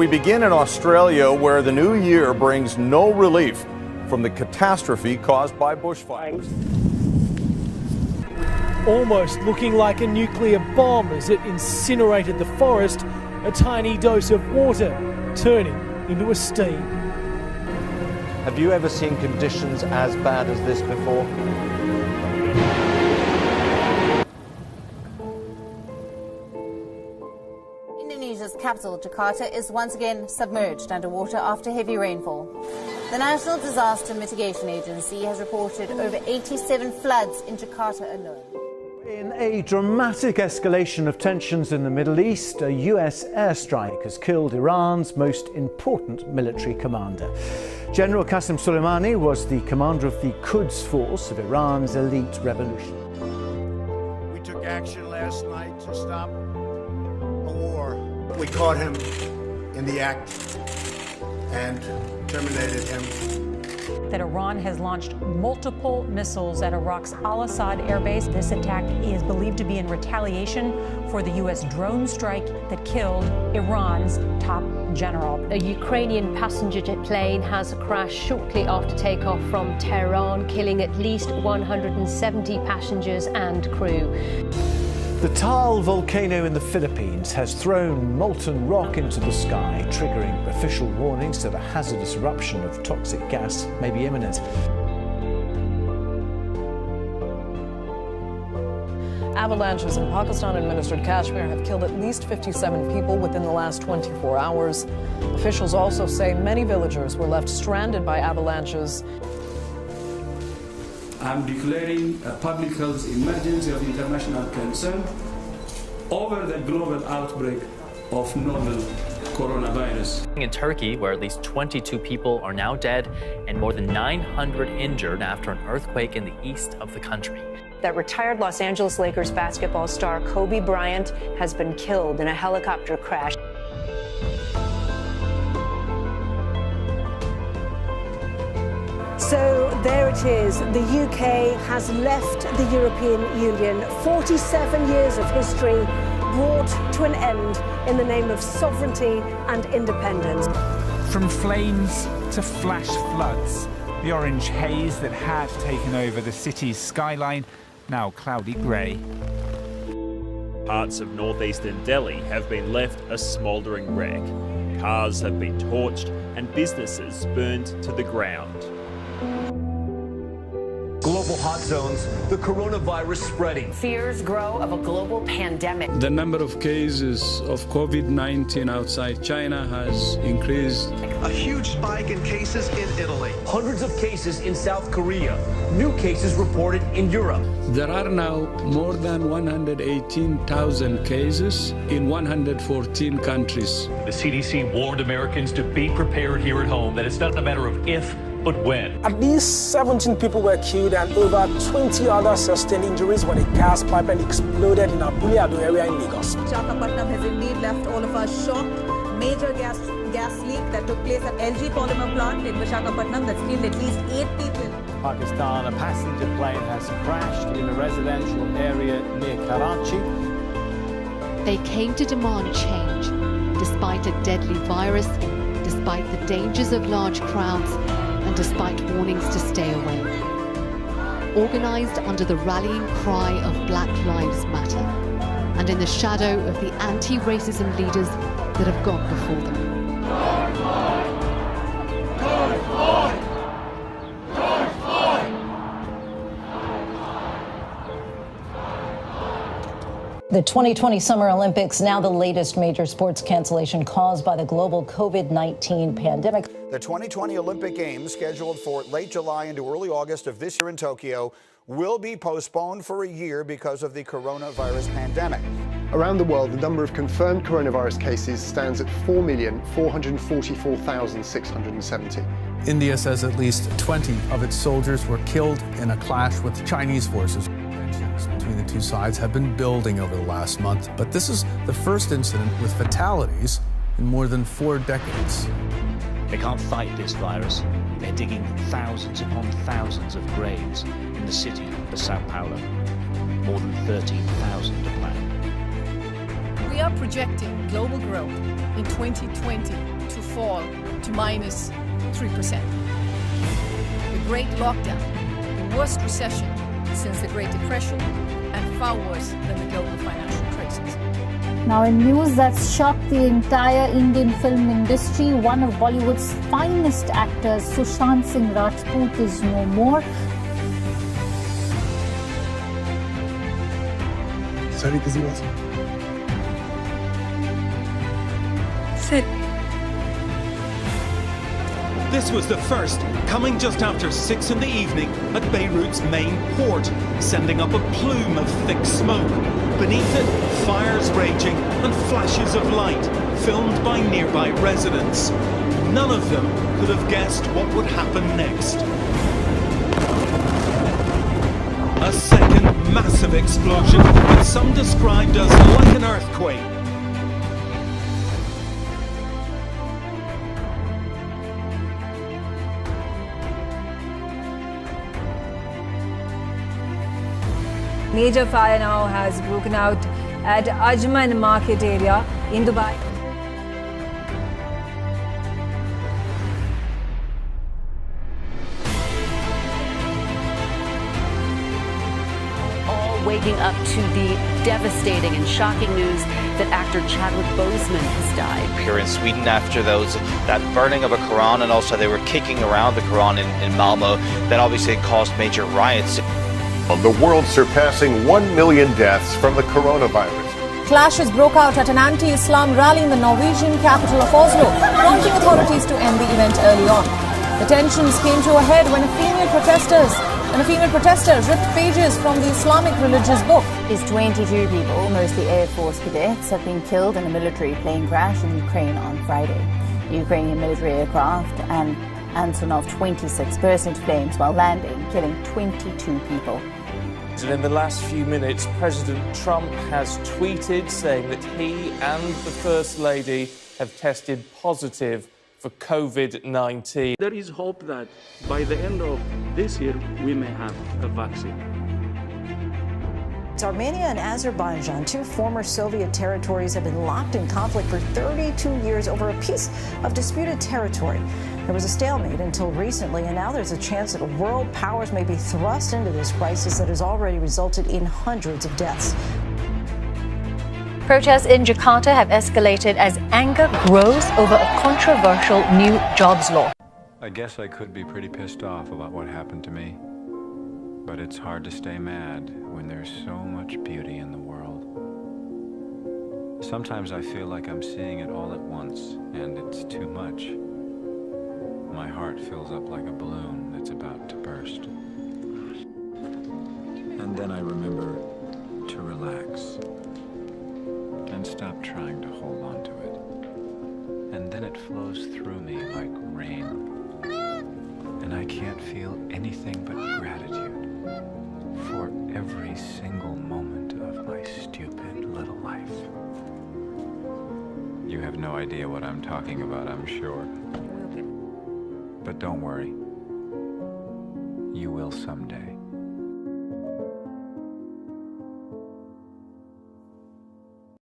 we begin in Australia, where the new year brings no relief from the catastrophe caused by bushfires. Almost looking like a nuclear bomb as it incinerated the forest, a tiny dose of water turning into a steam. Have you ever seen conditions as bad as this before? Indonesia's capital, Jakarta, is once again submerged underwater after heavy rainfall. The National Disaster Mitigation Agency has reported over 87 floods in Jakarta alone. In a dramatic escalation of tensions in the Middle East, a US airstrike has killed Iran's most important military commander. General Qasem Soleimani was the commander of the Quds Force of Iran's elite revolution. We took action last night to stop a war. We caught him in the act and terminated him. That Iran has launched multiple missiles at Iraq's Al-Assad airbase. This attack is believed to be in retaliation for the U.S. drone strike that killed Iran's top general. A Ukrainian passenger jet plane has crashed shortly after takeoff from Tehran, killing at least 170 passengers and crew. The Taal volcano in the Philippines has thrown molten rock into the sky, triggering official warnings that a hazardous eruption of toxic gas may be imminent. Avalanches in Pakistan-administered Kashmir have killed at least 57 people within the last 24 hours. Officials also say many villagers were left stranded by avalanches. I'm declaring a public health emergency of international concern over the global outbreak of novel coronavirus. In Turkey, where at least 22 people are now dead and more than 900 injured after an earthquake in the east of the country. That retired Los Angeles Lakers basketball star Kobe Bryant has been killed in a helicopter crash. So there it is. The UK has left the European Union. 47 years of history brought to an end in the name of sovereignty and independence. From flames to flash floods, the orange haze that had taken over the city's skyline, now cloudy grey. Parts of northeastern Delhi have been left a smouldering wreck. Cars have been torched and businesses burned to the ground. Global hot zones, the coronavirus spreading. Fears grow of a global pandemic. The number of cases of COVID-19 outside China has increased. A huge spike in cases in Italy. Hundreds of cases in South Korea. New cases reported in Europe. There are now more than 118,000 cases in 114 countries. The CDC warned Americans to be prepared here at home, that it's not a matter of if, but when. At least 17 people were killed and over 20 others sustained injuries when a gas pipeline exploded in Abule Ado area in Lagos. Visakhapatnam has indeed left all of us shocked. Major gas leak that took place at LG Polymer plant in Visakhapatnam that killed at least 8 people. Pakistan, a passenger plane has crashed in a residential area near Karachi. They came to demand change, despite a deadly virus, despite the dangers of large crowds, and despite warnings to stay away. Organised under the rallying cry of Black Lives Matter, and in the shadow of the anti-racism leaders that have gone before them. The 2020 Summer Olympics, now the latest major sports cancellation caused by the global COVID-19 pandemic. The 2020 Olympic Games, scheduled for late July into early August of this year in Tokyo, will be postponed for a year because of the coronavirus pandemic. Around the world, the number of confirmed coronavirus cases stands at 4,444,670. India says at least 20 of its soldiers were killed in a clash with Chinese forces. Tensions between the two sides have been building over the last month, but this is the first incident with fatalities in more than 4 decades. They can't fight this virus. They're digging thousands upon thousands of graves in the city of Sao Paulo. More than 13,000 are planned. We are projecting global growth in 2020 fall to minus 3%. The Great Lockdown, the worst recession since the Great Depression, and far worse than the global financial crisis. Now, in news that's shocked the entire Indian film industry, one of Bollywood's finest actors, Sushant Singh Rajput, is no more. Sorry, busy was. Sit. This was the first, coming just after 6 in the evening at Beirut's main port, sending up a plume of thick smoke. Beneath it, fires raging and flashes of light, filmed by nearby residents. None of them could have guessed what would happen next. A second massive explosion that some described as like an earthquake. Major fire now has broken out at Ajman market area in Dubai. All waking up to the devastating and shocking news that actor Chadwick Boseman has died. Here in Sweden after that burning of a Quran, and also they were kicking around the Quran in Malmö. That obviously caused major riots. The world surpassing 1 million deaths from the coronavirus. Clashes broke out at an anti-Islam rally in the Norwegian capital of Oslo, prompting authorities to end the event early on. The tensions came to a head when a female protester ripped pages from the Islamic religious book. At least 22 people, mostly Air Force cadets, have been killed in a military plane crash in Ukraine on Friday. The Ukrainian military aircraft and Antonov 26 burst into flames while landing, killing 22 people. And in the last few minutes, President Trump has tweeted saying that he and the First Lady have tested positive for COVID-19. There is hope that by the end of this year, we may have a vaccine. Armenia and Azerbaijan, two former Soviet territories, have been locked in conflict for 32 years over a piece of disputed territory. There was a stalemate until recently, and now there's a chance that world powers may be thrust into this crisis that has already resulted in hundreds of deaths. Protests in Jakarta have escalated as anger grows over a controversial new jobs law. I guess I could be pretty pissed off about what happened to me. But it's hard to stay mad when there's so much beauty in the world. Sometimes I feel like I'm seeing it all at once, and it's too much. My heart fills up like a balloon that's about to burst. And then I remember to relax and stop trying to hold on to it. And then it flows through me like rain. And I can't feel anything but gratitude for every single moment of my stupid little life. You have no idea what I'm talking about, I'm sure. But don't worry. You will someday.